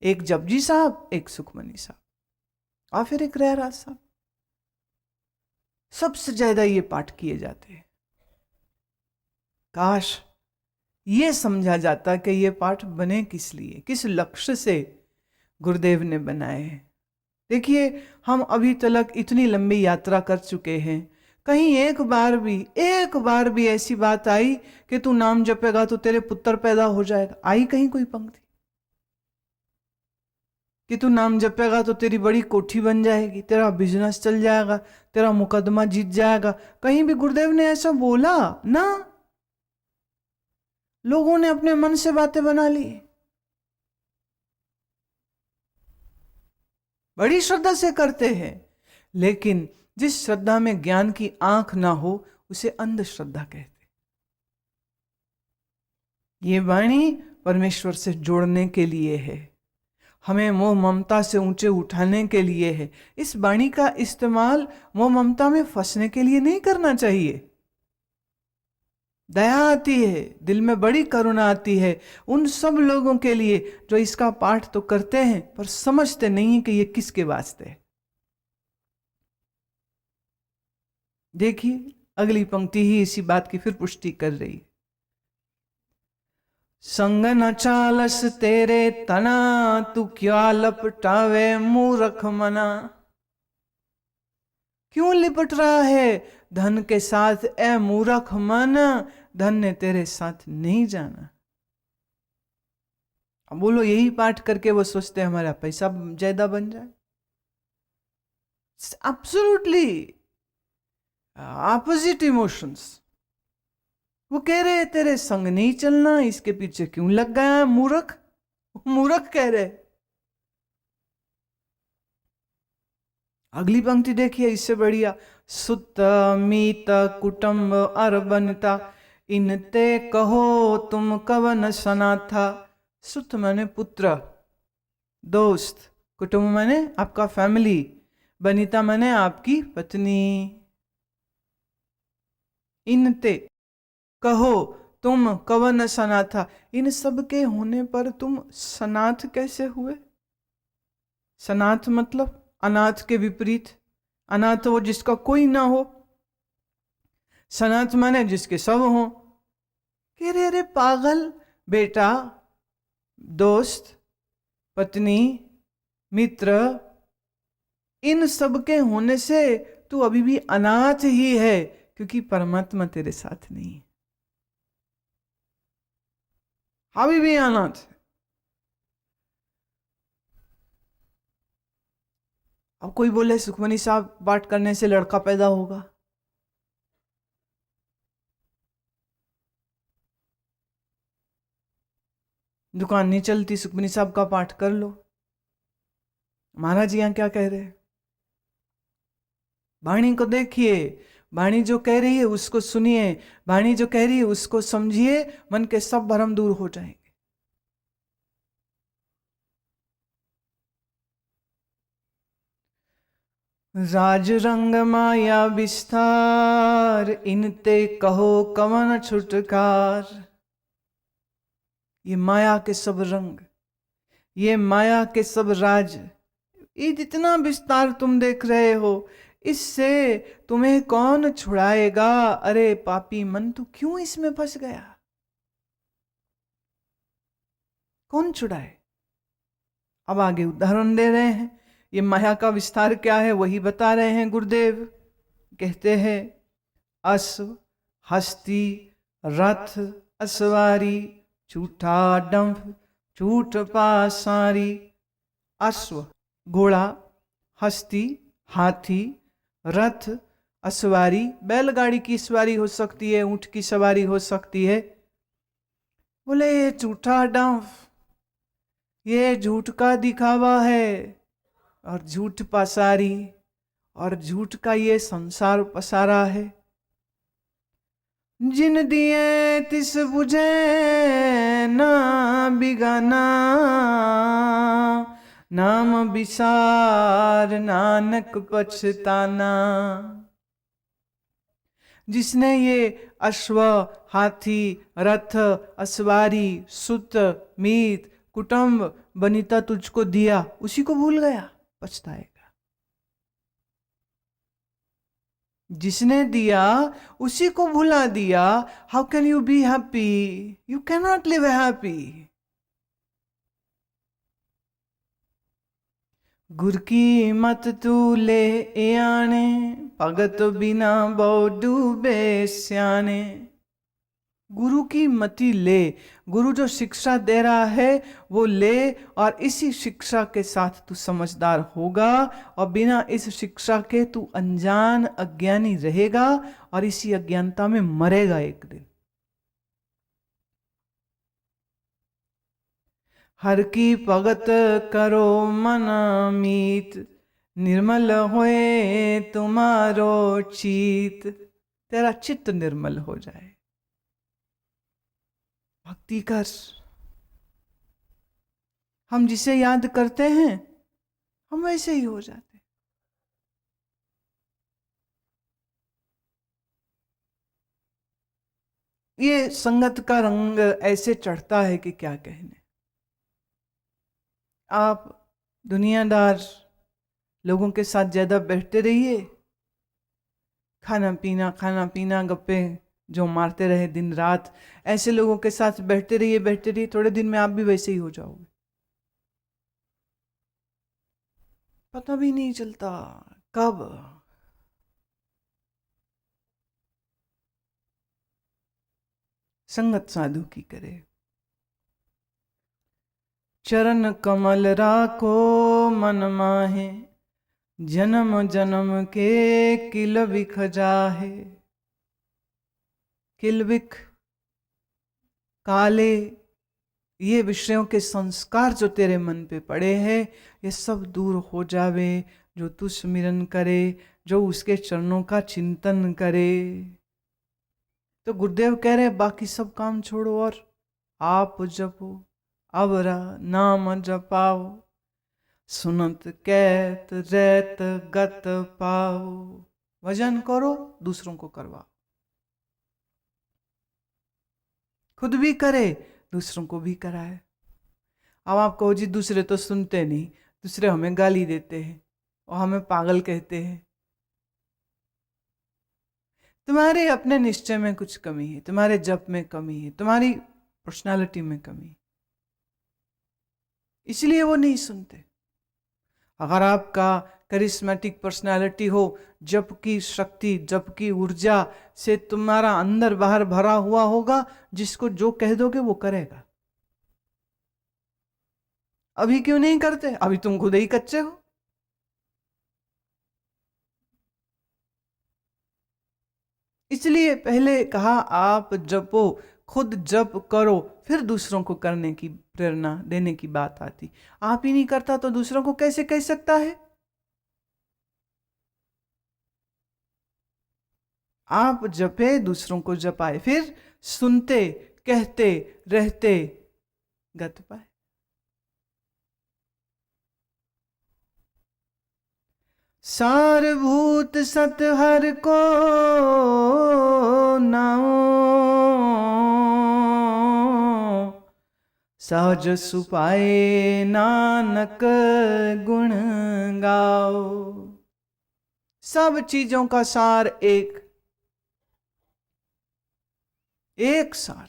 एक जपजी साहब, एक सुखमनी साहब और फिर एक रहराज साहब। सबसे ज्यादा ये पाठ किए जाते हैं। काश ये समझा जाता कि ये पाठ बने किस लिए, किस लक्ष्य से गुरुदेव ने बनाए हैं। देखिए, हम अभी तक इतनी लंबी यात्रा कर चुके हैं, कहीं एक बार भी ऐसी बात आई कि तू नाम जपेगा तो तेरे पुत्र पैदा हो जाएगा? आई कहीं कोई पंक्ति कि तू नाम जपेगा तो तेरी बड़ी कोठी बन जाएगी, तेरा बिजनेस चल जाएगा, तेरा मुकदमा जीत जाएगा? कहीं भी गुरुदेव ने ऐसा बोला ना। लोगों ने अपने मन से बातें बना ली, बड़ी श्रद्धा से करते हैं, लेकिन जिस श्रद्धा में ज्ञान की आंख ना हो उसे अंधश्रद्धा कहते। ये वाणी परमेश्वर से जोड़ने के लिए है, हमें मोह ममता से ऊंचे उठाने के लिए है। इस वाणी का इस्तेमाल मोह ममता में फंसने के लिए नहीं करना चाहिए। दया आती है, दिल में बड़ी करुणा आती है उन सब लोगों के लिए जो इसका पाठ तो करते हैं पर समझते नहीं कि ये किसके वास्ते है। देखिए, अगली पंक्ति ही इसी बात की फिर पुष्टि कर रही है। संग न चालस तेरे तना, तू क्या लपटावे मूर्ख मना। क्यों लिपट रहा है धन के साथ ए मूर्ख मन, धन ने तेरे साथ नहीं जाना। अब बोलो, यही पाठ करके वो सोचते हैं हमारा पैसा ज्यादा बन जाए? Absolutely opposite emotions. वो कह रहे तेरे संग नहीं चलना, इसके पीछे क्यों लग गया मूर्ख? मूर्ख कह रहे। अगली पंक्ति देखिए, इससे बढ़िया। सुत मीत कुटुंब अरबनता, इनते कहो तुम कवन सना था। सुत माने पुत्र, दोस्त, कुटुंब माने आपका फैमिली, बनिता माने आपकी पत्नी। इनते कहो तुम कवन सनाथा, इन सब के होने पर तुम सनाथ कैसे हुए? सनाथ मतलब अनाथ के विपरीत। अनाथ वो जिसका कोई ना हो, सनाथ माने जिसके सब हो। कह रहे अरे पागल, बेटा, दोस्त, पत्नी, मित्र, इन सब के होने से तू अभी भी अनाथ ही है, क्योंकि परमात्मा तेरे साथ नहीं है। अभी भी अनाथ है। अब कोई बोले सुखमनी साहब पाठ करने से लड़का पैदा होगा। दुकान नहीं चलती, सुखमनी साहब का पाठ कर लो। महाराज यहां क्या कह रहे हैं? वाणी को देखिए, वाणी जो कह रही है उसको सुनिए, वाणी जो कह रही है उसको समझिए, मन के सब भरम दूर हो जाएंगे। राज रंग माया विस्तार, इनते कहो कवन छुटकार। ये माया के सब रंग, ये माया के सब राज, ये जितना विस्तार तुम देख रहे हो, इससे तुम्हें कौन छुड़ाएगा? अरे पापी मन, तू क्यों इसमें फंस गया? कौन छुड़ाए? अब आगे उदाहरण दे रहे हैं। ये माया का विस्तार क्या है वही बता रहे हैं गुरुदेव। कहते हैं अश्व, हस्ती, रथ, असवारी, झूठा डंफ, झूठ पासारी। अश्व घोड़ा, हस्ती हाथी, रथ असवारी, बैलगाड़ी की सवारी हो सकती है, ऊंट की सवारी हो सकती है। बोले ये झूठा डंफ, ये झूठ का दिखावा है, और झूठ पसारी, और झूठ का ये संसार पसारा है। जिन दिए तिस बुझे ना बिगाना, नाम विसार नानक पछताना। जिसने ये अश्व, हाथी, रथ, असवारी, सुत, मीत, कुटुंब, बनीता तुझको दिया, उसी को भूल गया, पछताएगा। जिसने दिया उसी को भुला दिया, how can you be happy? You can not live happy. गुर की मत तू ले ए आने, भगत बिना बहु डूबे स्याने। गुरु की मति ले, गुरु जो शिक्षा दे रहा है वो ले, और इसी शिक्षा के साथ तू समझदार होगा, और बिना इस शिक्षा के तू अनजान अज्ञानी रहेगा, और इसी अज्ञानता में मरेगा एक दिन। हर की भगत करो मन मीत, निर्मल होए तुम्हारो चित। तेरा चित्त निर्मल हो जाए, भक्ति कर। हम जिसे याद करते हैं हम वैसे ही हो जाते। ये संगत का रंग ऐसे चढ़ता है कि क्या कहने। आप दुनियादार लोगों के साथ ज्यादा बैठते रहिए, खाना पीना गप्पे जो मारते रहे दिन रात, ऐसे लोगों के साथ बैठते रहिए, थोड़े दिन में आप भी वैसे ही हो जाओगे। पता भी नहीं चलता कब। संगत साधु की करे। चरण कमल राखो मन माहे, जन्म जन्म के किल बिख जाहे। किलबिख, काले, ये विषयों के संस्कार जो तेरे मन पे पड़े हैं, ये सब दूर हो जावे जो तू स्मिरन करे, जो उसके चरणों का चिंतन करे। तो गुरुदेव कह रहे बाकी सब काम छोड़ो और आप जपो, अवरा नाम जपाओ, सुनत कैत रैत गत पाओ। भजन करो, दूसरों को करवाओ, खुद भी करे, दूसरों को भी कराए। अब आप कहो जी दूसरे तो सुनते नहीं, दूसरे हमें गाली देते हैं और हमें पागल कहते हैं। तुम्हारे अपने निश्चय में कुछ कमी है, तुम्हारे जप में कमी है, तुम्हारी पर्सनालिटी में कमी है, इसलिए वो नहीं सुनते। अगर आपका करिश्मेटिक पर्सनालिटी हो, जप की शक्ति, जप की ऊर्जा से तुम्हारा अंदर बाहर भरा हुआ होगा, जिसको जो कह दोगे वो करेगा। अभी क्यों नहीं करते? अभी तुम खुद ही कच्चे हो। इसलिए पहले कहा आप जपो, खुद जप करो, फिर दूसरों को करने की प्रेरणा देने की बात आती। आप ही नहीं करता तो दूसरों को कैसे कह सकता है? आप जपे, दूसरों को जपाए, फिर सुनते कहते रहते गत पाए। सारभूत सत हर को नाओ, सहज सुपाए नानक गुण गाओ। सब चीजों का सार एक सार,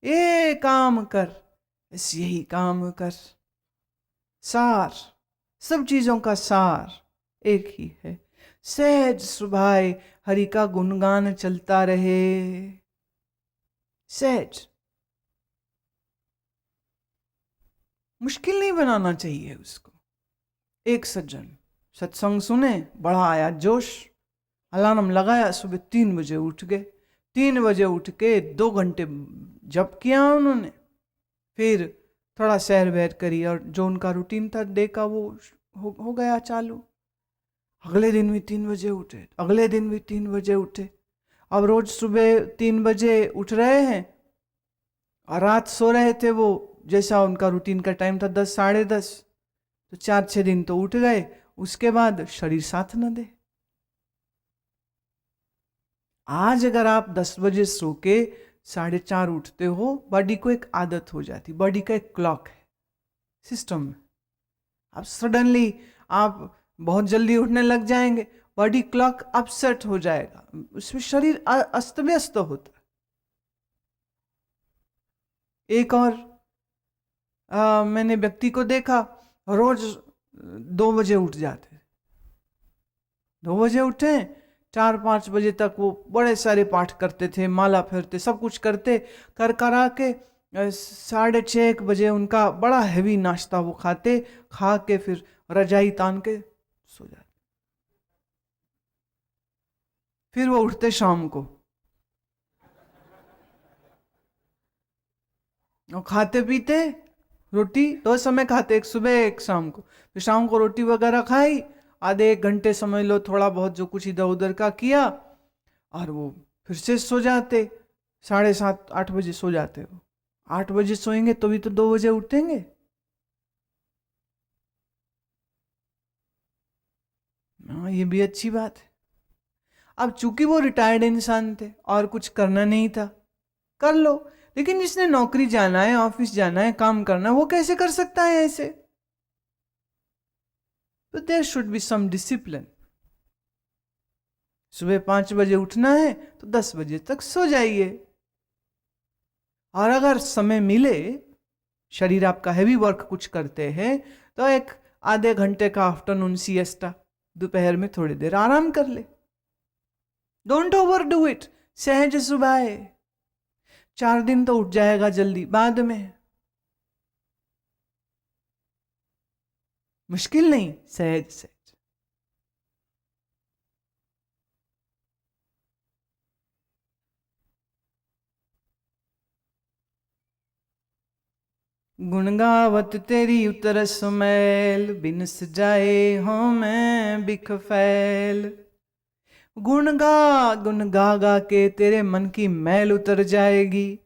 एक काम कर, बस यही काम कर। सार, सब चीजों का सार एक ही है। सहज सुभाए हरि का गुणगान चलता रहे, सहज। मुश्किल नहीं बनाना चाहिए उसको। एक सज्जन सत्संग सुने, बड़ा आया जोश, अलार्म लगाया, सुबह 3 बजे उठ गए। 3 बजे उठ के 2 घंटे जप किया उन्होंने, फिर थोड़ा सैर वैर करी, और जो उनका रूटीन था देखा, वो हो गया चालू। अगले दिन भी 3 बजे उठे, अगले दिन भी 3 बजे उठे। अब रोज सुबह 3 बजे उठ रहे हैं, और रात सो रहे थे वो, जैसा उनका रूटीन का टाइम था 10 साढ़े 10, तो 4-6 दिन तो उठ गए। उसके बाद शरीर साथ न दे। आज अगर आप 10 बजे सो के 4:30 उठते हो, बॉडी को एक आदत हो जाती, बॉडी का एक क्लॉक है, सिस्टम में। अब सडनली आप बहुत जल्दी उठने लग जाएंगे, बॉडी क्लॉक अपसेट हो जाएगा, उसमें शरीर अस्त व्यस्त होता है। एक और मैंने व्यक्ति को देखा, रोज 2 बजे उठ जाते, 2 बजे उठे, 4-5 बजे तक वो बड़े सारे पाठ करते थे, माला फेरते, सब कुछ करते, कर करा के 6:30-1 बजे उनका बड़ा हैवी नाश्ता वो खाते, खा के फिर रजाई तान के सो जाते। फिर वो उठते शाम को और खाते पीते, रोटी 2 समय खाते, एक सुबह एक शाम को। फिर शाम को रोटी वगैरह खाई, आधे 1 घंटे समझ लो थोड़ा बहुत जो कुछ इधर उधर का किया, और वो फिर से सो जाते, 7:30-8 बजे सो जाते। वो 8 बजे सोएंगे तो भी तो 2 बजे उठेंगे। हाँ, ये भी अच्छी बात है। अब चूंकि वो रिटायर्ड इंसान थे और कुछ करना नहीं था, कर लो, लेकिन जिसने नौकरी जाना है, ऑफिस जाना है, काम करना है, वो कैसे कर सकता है ऐसे? तो there should be some discipline. सुबह 5 बजे उठना है तो 10 बजे तक सो जाइए, और अगर समय मिले, शरीर आपका हैवी वर्क कुछ करते हैं, तो एक आधे घंटे का आफ्टरनून सिएस्टा, दोपहर में थोड़ी देर आराम कर ले। Don't over do it. सहज सुबह 4 दिन तो उठ जाएगा जल्दी, बाद में मुश्किल नहीं, सहज सहज। गुण गावत तेरी उतर सुमैल, बिन सजाए हो मैं बिख फैल। गुण गा गा के तेरे मन की मैल उतर जाएगी,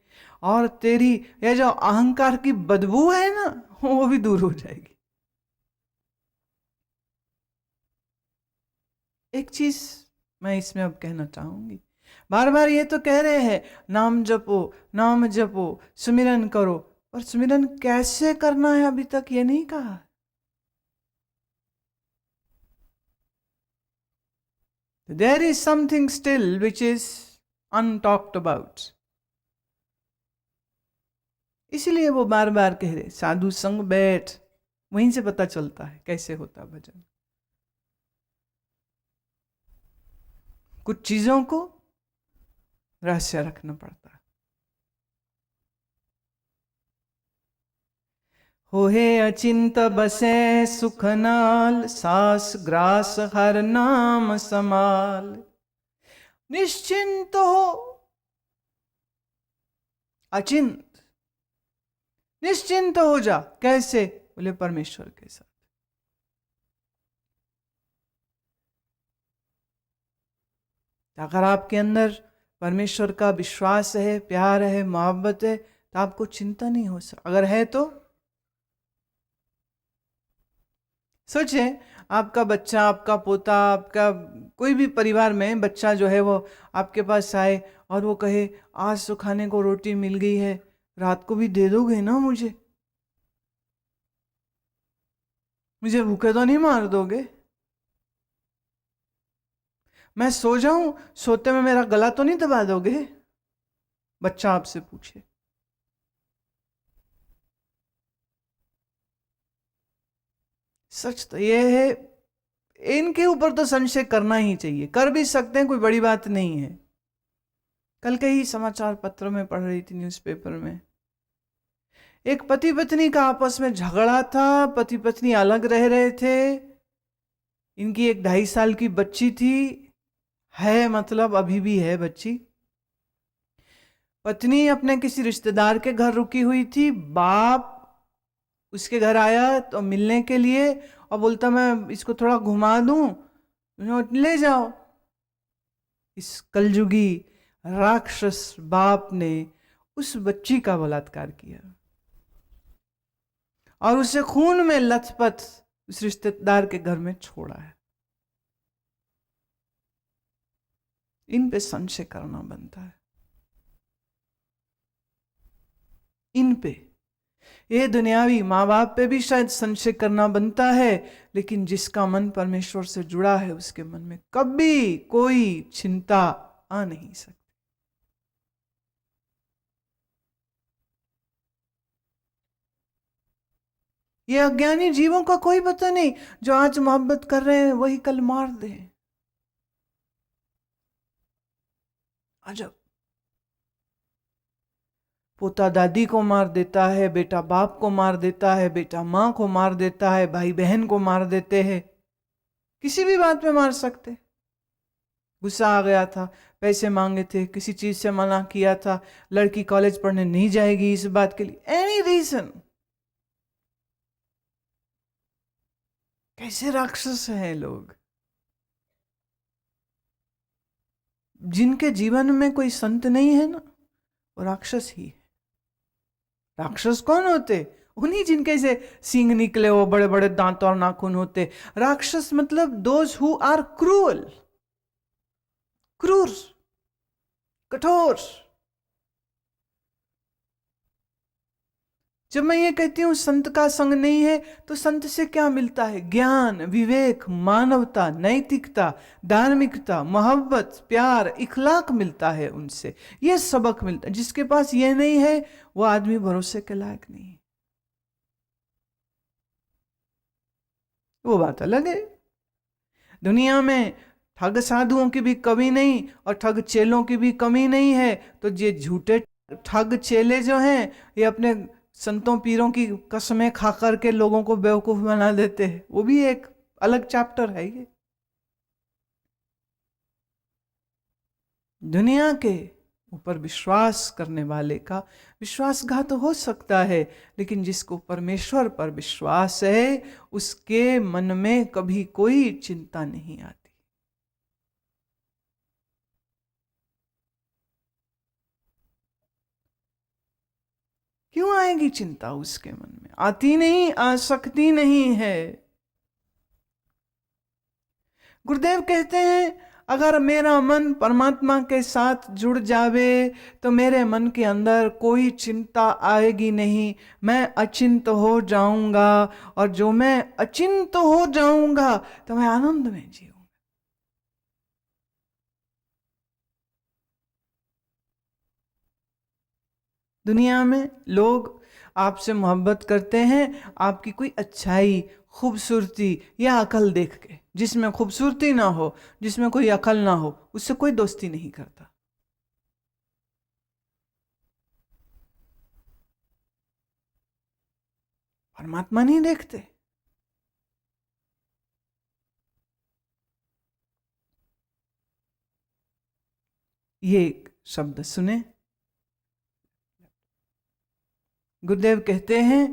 और तेरी ये जो अहंकार की बदबू है ना, वो भी दूर हो जाएगी। एक चीज मैं इसमें अब कहना चाहूंगी, बार बार ये तो कह रहे हैं नाम जपो, नाम जपो, सुमिरन करो, पर सुमिरन कैसे करना है अभी तक ये नहीं कहा। There is something still which is untalked about. इसलिए वो बार बार कह रहे साधु संग बैठ, वहीं से पता चलता है कैसे होता भजन। कुछ चीजों को रहस्य रखना पड़ता है। होहे अचिंत बसे सुख नाल, सास ग्रास हर नाम समाल। निश्चिंत हो, अचिंत, निश्चिंत हो जा। कैसे? बोले परमेश्वर के साथ। अगर आपके अंदर परमेश्वर का विश्वास है, प्यार है, मोहब्बत है, तो आपको चिंता नहीं हो सकता। अगर है तो सोचे, आपका बच्चा, आपका पोता, आपका कोई भी परिवार में बच्चा जो है वो आपके पास आए और वो कहे आज तो खाने को रोटी मिल गई है, रात को भी दे दोगे ना मुझे भूखे तो नहीं मार दोगे? मैं सो जाऊं, सोते में मेरा गला तो नहीं दबा दोगे? बच्चा आपसे पूछे। सच तो ये है, इनके ऊपर तो संशय करना ही चाहिए, कर भी सकते हैं, कोई बड़ी बात नहीं है। कल के ही समाचार पत्रों में पढ़ रही थी, न्यूज़पेपर में, एक पति पत्नी का आपस में झगड़ा था, पति पत्नी अलग रह रहे थे, इनकी एक 2.5 साल की बच्ची थी, है मतलब अभी भी है बच्ची। पत्नी अपने किसी रिश्तेदार के घर रुकी हुई थी, बाप उसके घर आया तो मिलने के लिए, और बोलता मैं इसको थोड़ा घुमा दूं, ले जाओ। इस कलयुगी राक्षस बाप ने उस बच्ची का बलात्कार किया और उसे खून में लथपथ उस रिश्तेदार के घर में छोड़ा है। इन पे संशय करना बनता है। इन पे, ये दुनियावी माँ बाप पे भी शायद संशय करना बनता है, लेकिन जिसका मन परमेश्वर से जुड़ा है उसके मन में कभी कोई चिंता आ नहीं सकती। ये अज्ञानी जीवों का कोई पता नहीं, जो आज मोहब्बत कर रहे हैं वही कल मार दे। अजब, पोता दादी को मार देता है, बेटा बाप को मार देता है, बेटा माँ को मार देता है, भाई बहन को मार देते हैं, किसी भी बात पे मार सकते। गुस्सा आ गया था, पैसे मांगे थे, किसी चीज से मना किया था, लड़की कॉलेज पढ़ने नहीं जाएगी इस बात के लिए, एनी रीजन। कैसे राक्षस हैं लोग, जिनके जीवन में कोई संत नहीं है ना, वो राक्षस ही है। राक्षस कौन होते? उन्हीं जिनके से सींग निकले हो, बड़े बड़े दांत और नाखून होते। राक्षस मतलब दोज हु आर क्रूअल, क्रूर, कठोर। जब मैं ये कहती हूं संत का संग नहीं है, तो संत से क्या मिलता है? ज्ञान, विवेक, मानवता, नैतिकता, धार्मिकता, मोहब्बत, प्यार, इखलाक मिलता है उनसे, ये सबक मिलता है। जिसके पास ये नहीं है वो आदमी भरोसे के लायक नहीं है। वो बात अलग है। दुनिया में ठग साधुओं की भी कमी नहीं और ठग चेलों की भी कमी नहीं है। तो ये झूठे ठग चेले जो हैं, ये अपने संतों पीरों की कसमें खा करके लोगों को बेवकूफ बना देते हैं, वो भी एक अलग चैप्टर है। ये दुनिया के ऊपर विश्वास करने वाले का विश्वासघात हो सकता है, लेकिन जिसको परमेश्वर पर विश्वास है उसके मन में कभी कोई चिंता नहीं आती। क्यों आएगी चिंता उसके मन में? आती नहीं, आ सकती नहीं है। गुरुदेव कहते हैं अगर मेरा मन परमात्मा के साथ जुड़ जावे तो मेरे मन के अंदर कोई चिंता आएगी नहीं, मैं अचिंत हो जाऊंगा, और जो मैं अचिंत हो जाऊंगा तो मैं आनंद में जीऊंगा। दुनिया में लोग आपसे मोहब्बत करते हैं आपकी कोई अच्छाई, खूबसूरती या अकल देख के। जिसमें खूबसूरती ना हो, जिसमें कोई अकल ना हो, उससे कोई दोस्ती नहीं करता। परमात्मा नहीं देखते। ये एक शब्द सुने, गुरुदेव कहते हैं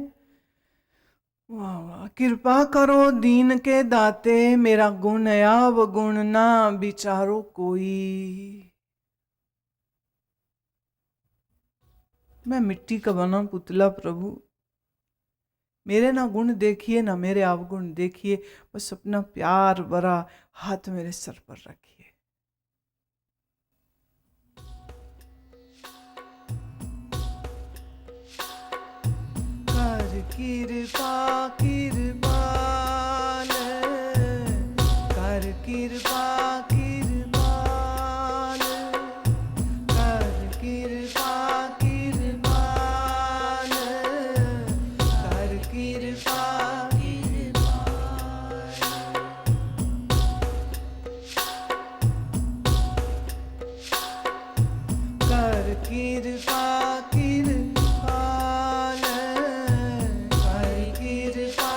वाह वाह, कृपा करो दीन के दाते, मेरा गुण अब गुण ना विचारो कोई। मैं मिट्टी का बना पुतला प्रभु, मेरे ना गुण देखिए ना मेरे अवगुण देखिए, बस अपना प्यार भरा हाथ मेरे सर पर रखिए। कर कृपा कृपाल, कर कृपा कृपाल, कर कृपा कृपाल, कर कृपा कर कृपा कृपाल, कर कृपा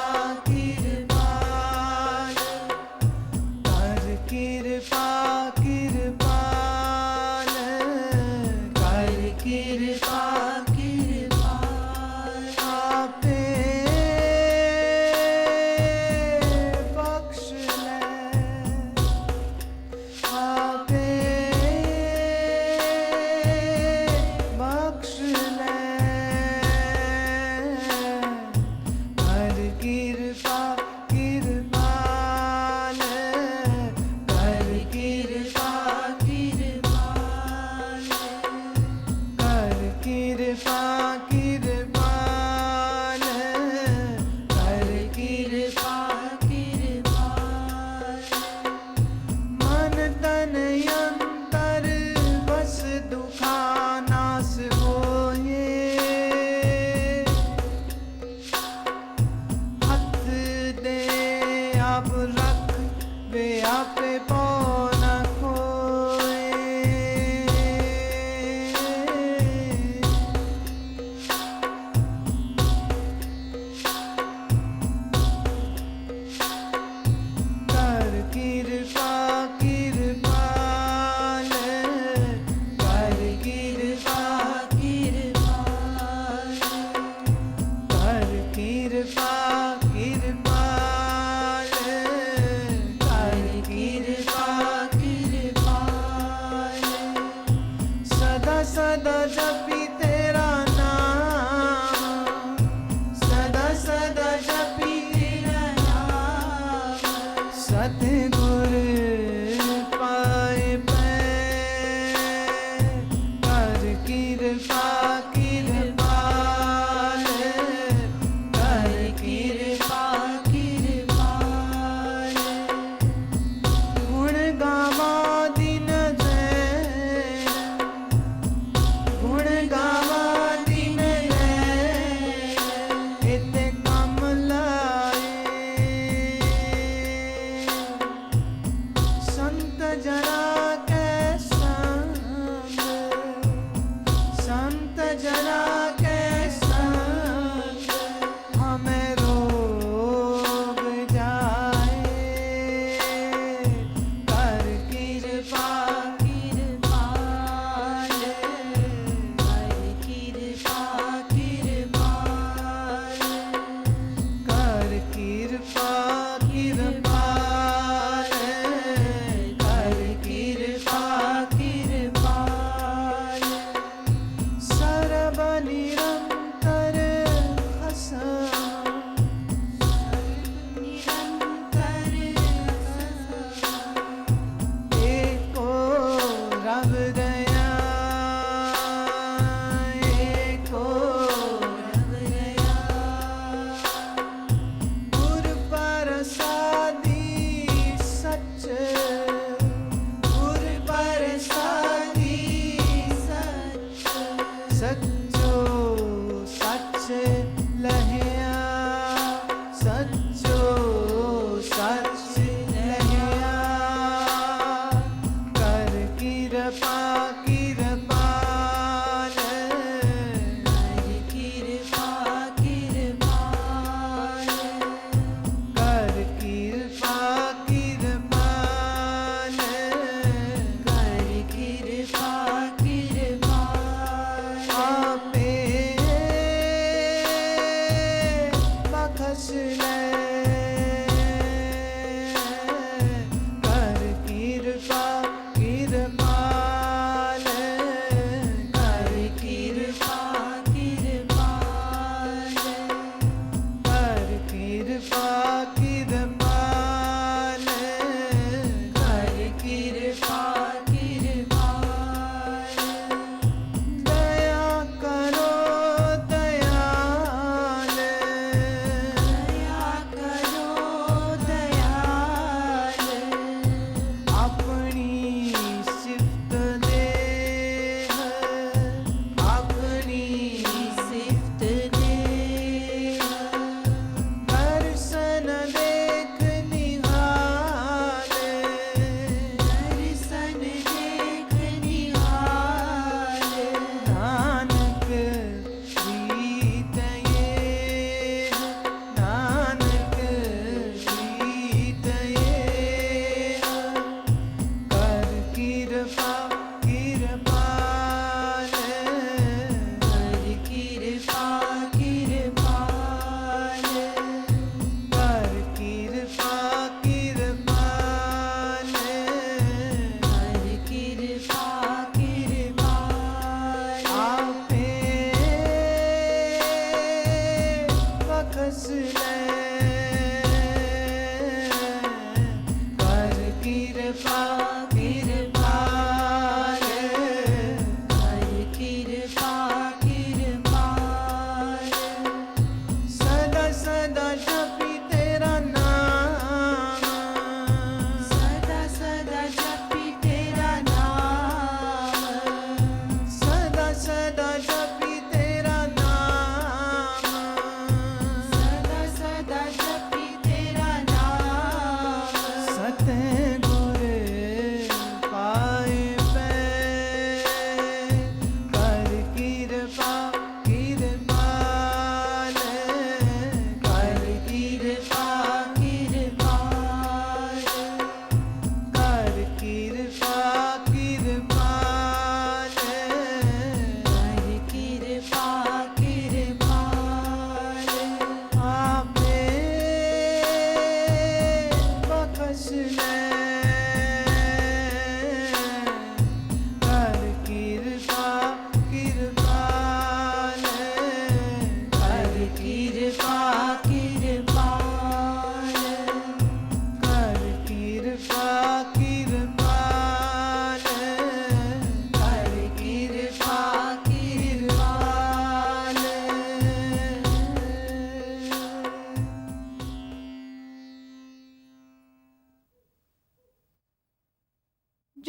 आप रख वे आपे पाँव न खोए। कर कृपा कृपाल, कर कृपा कृपाल, कर कृपा कृपाल, कर कृपा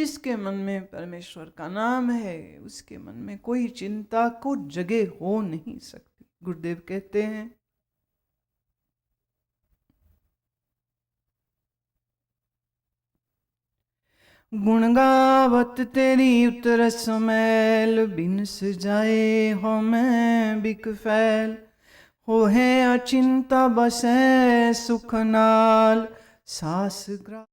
जिसके मन में परमेश्वर का नाम है उसके मन में कोई चिंता को जगह हो नहीं सकती। गुरुदेव कहते हैं गुण गावत तेरी उतरस मैल, बिनस जाए हो मैं बिक फैल। हो है अचिंता बसै सुख नाल, सास ग्रा